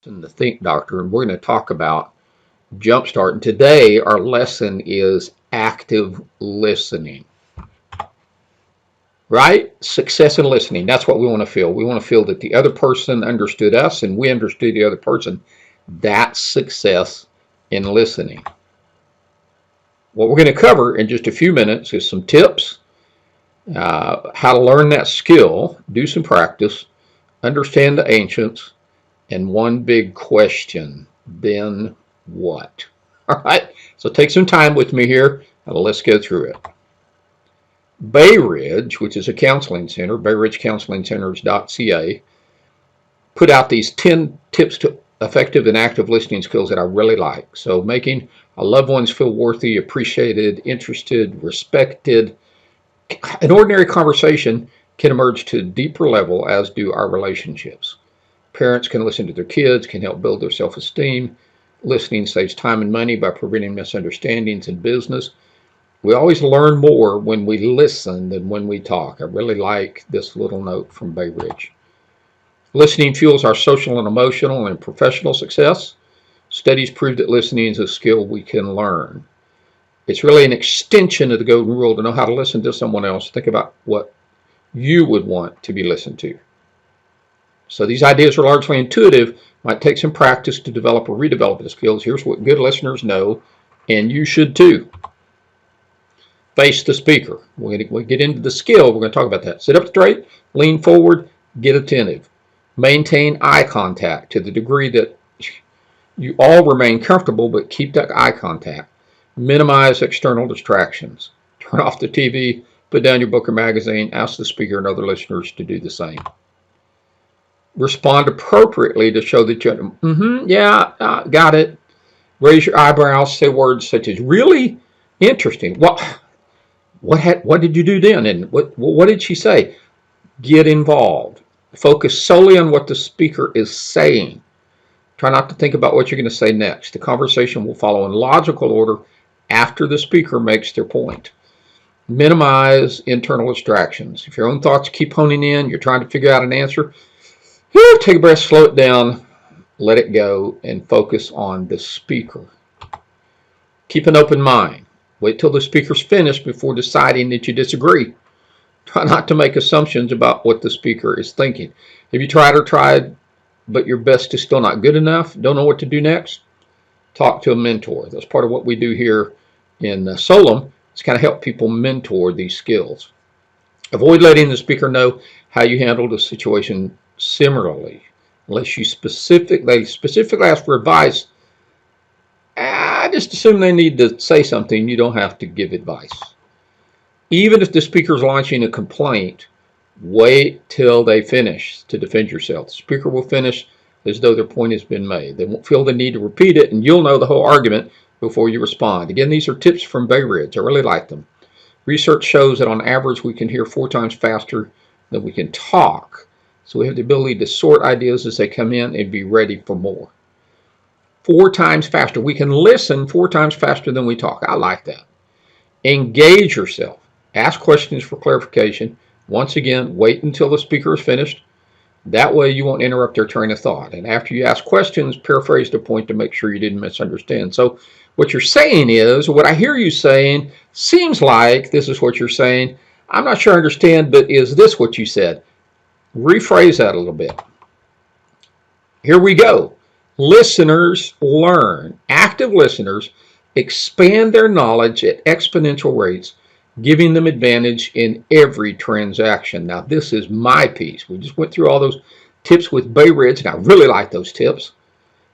In the Think Doctor, and we're going to talk about Jumpstart. And today, our lesson is active listening, right? Success in listening. That's what we want to feel. We want to feel that the other person understood us and we understood the other person. That's success in listening. What we're going to cover in just a few minutes is some tips, how to learn that skill, do some practice, understand the ancients, and one big question: then what? All right, so take some time with me here and let's go through it. Bay Ridge, which is a counseling center, bayridgecounselingcenters.ca, put out these 10 tips to effective and active listening skills that I really like. So making our loved ones feel worthy, appreciated, interested, respected. An ordinary conversation can emerge to a deeper level, as do our relationships. Parents can listen to their kids, can help build their self-esteem. Listening saves time and money by preventing misunderstandings in business. We always learn more when we listen than when we talk. I really like this little note from Bay Ridge. Listening fuels our social and emotional and professional success. Studies prove that listening is a skill we can learn. It's really an extension of the golden rule to know how to listen to someone else. Think about what you would want to be listened to. So these ideas are largely intuitive. Might take some practice to develop or redevelop the skills. Here's what good listeners know, and you should too. Face the speaker. We get into the skill. We're going to talk about that. Sit up straight, lean forward, get attentive. Maintain eye contact to the degree that you all remain comfortable, but keep that eye contact. Minimize external distractions. Turn off the TV, put down your book or magazine, ask the speaker and other listeners to do the same. Respond appropriately to show that you got it. Raise your eyebrows, say words such as really interesting. What did you do then? And what did she say? Get involved. Focus solely on what the speaker is saying. Try not to think about what you're going to say next. The conversation will follow in logical order after the speaker makes their point. Minimize internal distractions. If your own thoughts keep honing in, you're trying to figure out an answer, take a breath, slow it down, let it go, and focus on the speaker. Keep an open mind. Wait till the speaker's finished before deciding that you disagree. Try not to make assumptions about what the speaker is thinking. Have you tried, but your best is still not good enough? Don't know what to do next? Talk to a mentor. That's part of what we do here in Solem. It's kind of help people mentor these skills. Avoid letting the speaker know how you handled a situation similarly. Unless they specifically ask for advice, I just assume they need to say something. You don't have to give advice. Even if the speaker is launching a complaint, wait till they finish to defend yourself. The speaker will finish as though their point has been made. They won't feel the need to repeat it, and you'll know the whole argument before you respond. Again, these are tips from Bay Ridge. I really like them. Research shows that on average we can hear 4 times faster than we can talk. So we have the ability to sort ideas as they come in and be ready for more. 4 times faster. We can listen 4 times faster than we talk. I like that. Engage yourself. Ask questions for clarification. Once again, wait until the speaker is finished. That way you won't interrupt their train of thought. And after you ask questions, paraphrase the point to make sure you didn't misunderstand. So what you're saying is, what I hear you saying seems like this is what you're saying. I'm not sure I understand, but is this what you said? Rephrase that a little bit. Here we go. Listeners learn. Active listeners expand their knowledge at exponential rates, giving them advantage in every transaction. Now, this is my piece. We just went through all those tips with Bay Ridge, and I really like those tips.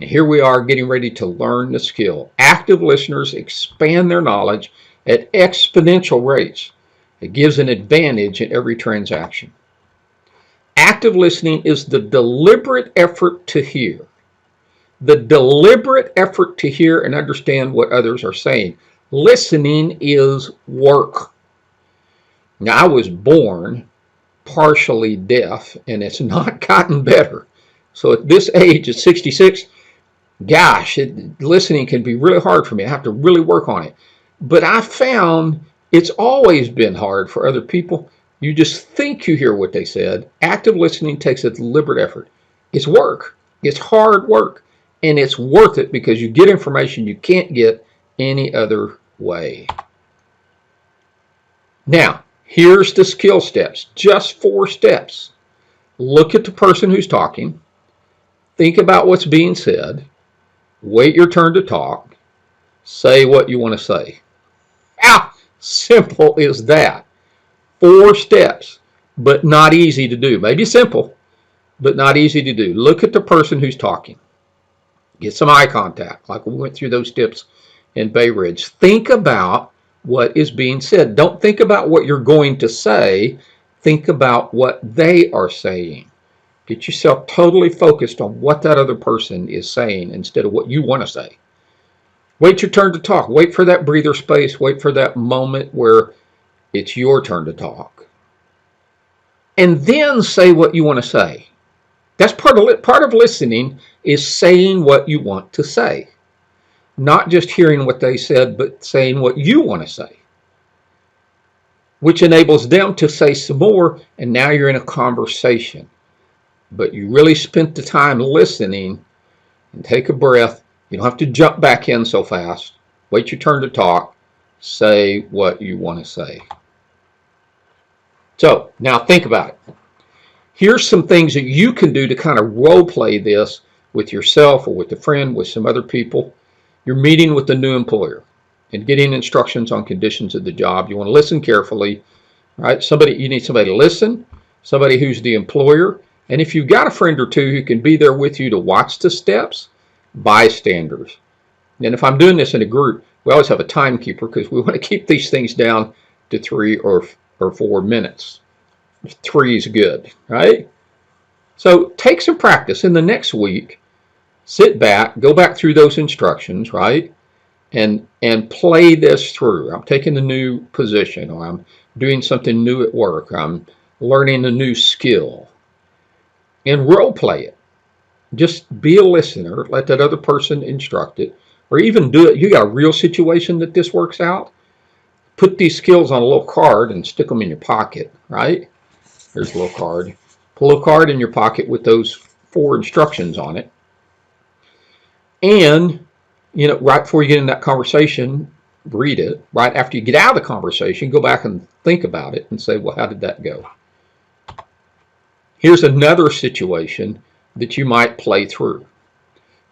And here we are getting ready to learn the skill. Active listeners expand their knowledge at exponential rates. It gives an advantage in every transaction. Active listening is the deliberate effort to hear. The deliberate effort to hear and understand what others are saying. Listening is work. Now, I was born partially deaf, and it's not gotten better. So at this age, at 66, gosh, listening can be really hard for me. I have to really work on it. But I found it's always been hard for other people. You just think you hear what they said. Active listening takes a deliberate effort. It's work. It's hard work, and it's worth it because you get information you can't get any other way. Now, here's the skill steps, just 4 steps. Look at the person who's talking, think about what's being said, wait your turn to talk, say what you want to say. How simple is that? 4 steps, but not easy to do. Maybe simple, but not easy to do. Look at the person who's talking. Get some eye contact, like we went through those tips in Bay Ridge. Think about what is being said. Don't think about what you're going to say. Think about what they are saying. Get yourself totally focused on what that other person is saying instead of what you want to say. Wait your turn to talk. Wait for that breather space. Wait for that moment where it's your turn to talk. And then say what you want to say. That's part of listening, is saying what you want to say. Not just hearing what they said, but saying what you want to say, which enables them to say some more, and now you're in a conversation. But you really spent the time listening. And take a breath. You don't have to jump back in so fast. Wait your turn to talk. Say what you want to say. So now think about it. Here's some things that you can do to kind of role play this with yourself or with a friend, with some other people. You're meeting with a new employer and getting instructions on conditions of the job. You want to listen carefully, right? You need somebody to listen, somebody who's the employer. And if you've got a friend or two who can be there with you to watch the steps, bystanders. And if I'm doing this in a group, we always have a timekeeper because we want to keep these things down to 3 or 4 minutes. 3 is good, right? So take some practice. In the next week, sit back, go back through those instructions, right? And play this through. I'm taking a new position, or I'm doing something new at work. I'm learning a new skill. And role play it. Just be a listener. Let that other person instruct it. Or even do it. You got a real situation that this works out. Put these skills on a little card and stick them in your pocket, right? There's a little card. Put a little card in your pocket with those 4 instructions on it. And, right before you get in that conversation, read it. Right after you get out of the conversation, go back and think about it and say, well, how did that go? Here's another situation that you might play through.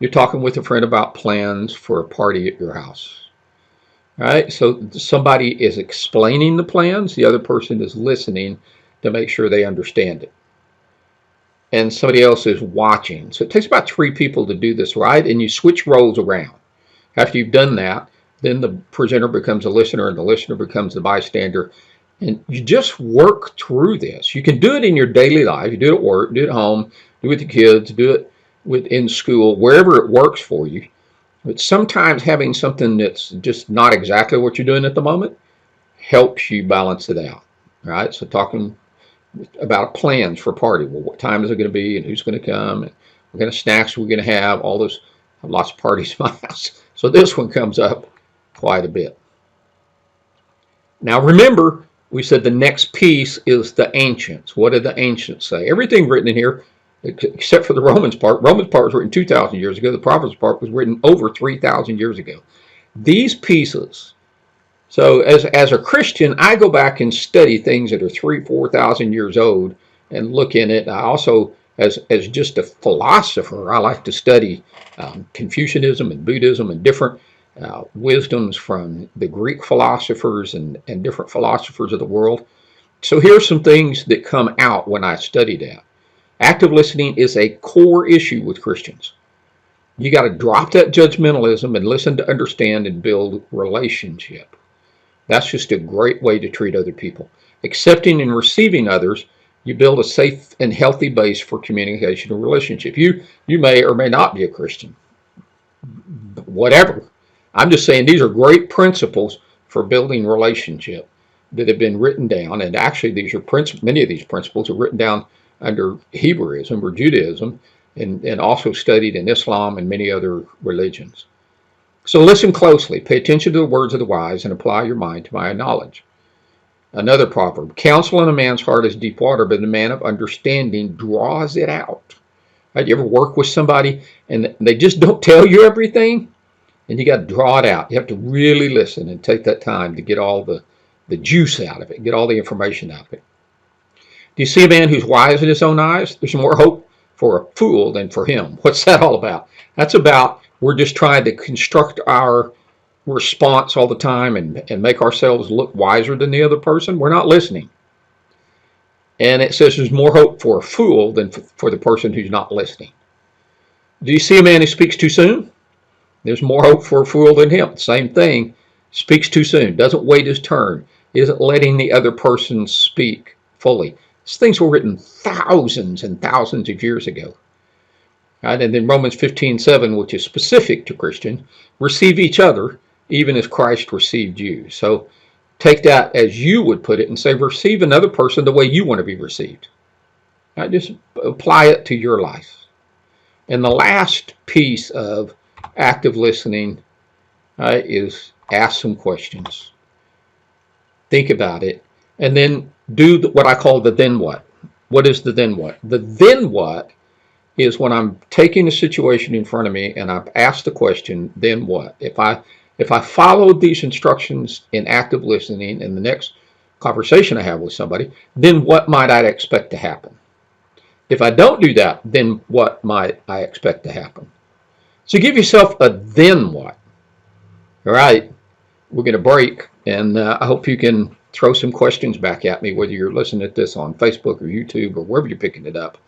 You're talking with a friend about plans for a party at your house. All right, so somebody is explaining the plans, the other person is listening to make sure they understand it. And somebody else is watching. So it takes about 3 people to do this, right? And you switch roles around. After you've done that, then the presenter becomes a listener and the listener becomes the bystander. And you just work through this. You can do it in your daily life. You do it at work, do it at home, do it with the kids, do it in school, wherever it works for you. But sometimes having something that's just not exactly what you're doing at the moment helps you balance it out, right? So talking about plans for a party. Well, what time is it going to be and who's going to come? And what kind of snacks we're going to have? All those, I have lots of parties in my house. So this one comes up quite a bit. Now remember, we said the next piece is the ancients. What did the ancients say? Everything written in here, except for the Romans part. Romans part was written 2,000 years ago. The Proverbs part was written over 3,000 years ago. These pieces. So as a Christian, I go back and study things that are 3,000, 4,000 years old and look in it. I also, as just a philosopher, I like to study Confucianism and Buddhism and different wisdoms from the Greek philosophers and different philosophers of the world. So here's some things that come out when I study that. Active listening is a core issue with Christians. You got to drop that judgmentalism and listen to understand and build relationship. That's just a great way to treat other people. Accepting and receiving others, you build a safe and healthy base for communication and relationship. You may or may not be a Christian. Whatever. I'm just saying these are great principles for building relationship that have been written down. And actually, many of these principles are written down under Hebrewism or Judaism and also studied in Islam and many other religions. So listen closely, pay attention to the words of the wise, and apply your mind to my knowledge. Another proverb, counsel in a man's heart is deep water, but the man of understanding draws it out. Right? You ever work with somebody and they just don't tell you everything? And you got to draw it out. You have to really listen and take that time to get all the juice out of it, get all the information out of it. Do you see a man who's wise in his own eyes? There's more hope for a fool than for him. What's that all about? That's about we're just trying to construct our response all the time and make ourselves look wiser than the other person. We're not listening. And it says there's more hope for a fool than for the person who's not listening. Do you see a man who speaks too soon? There's more hope for a fool than him. Same thing. Speaks too soon. Doesn't wait his turn. Isn't letting the other person speak fully. These things were written thousands and thousands of years ago. Right? And then Romans 15:7, which is specific to Christian, receive each other even as Christ received you. So take that as you would put it and say, receive another person the way you want to be received. Right? Just apply it to your life. And the last piece of active listening is ask some questions. Think about it. And then do what I call the then what. What is the then what? The then what is when I'm taking a situation in front of me and I've asked the question, then what? If I followed these instructions in active listening in the next conversation I have with somebody, then what might I expect to happen? If I don't do that, then what might I expect to happen? So give yourself a then what. All right, we're going to break, and I hope you can throw some questions back at me, whether you're listening to this on Facebook or YouTube or wherever you're picking it up,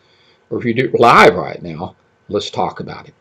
or if you do it live right now, let's talk about it.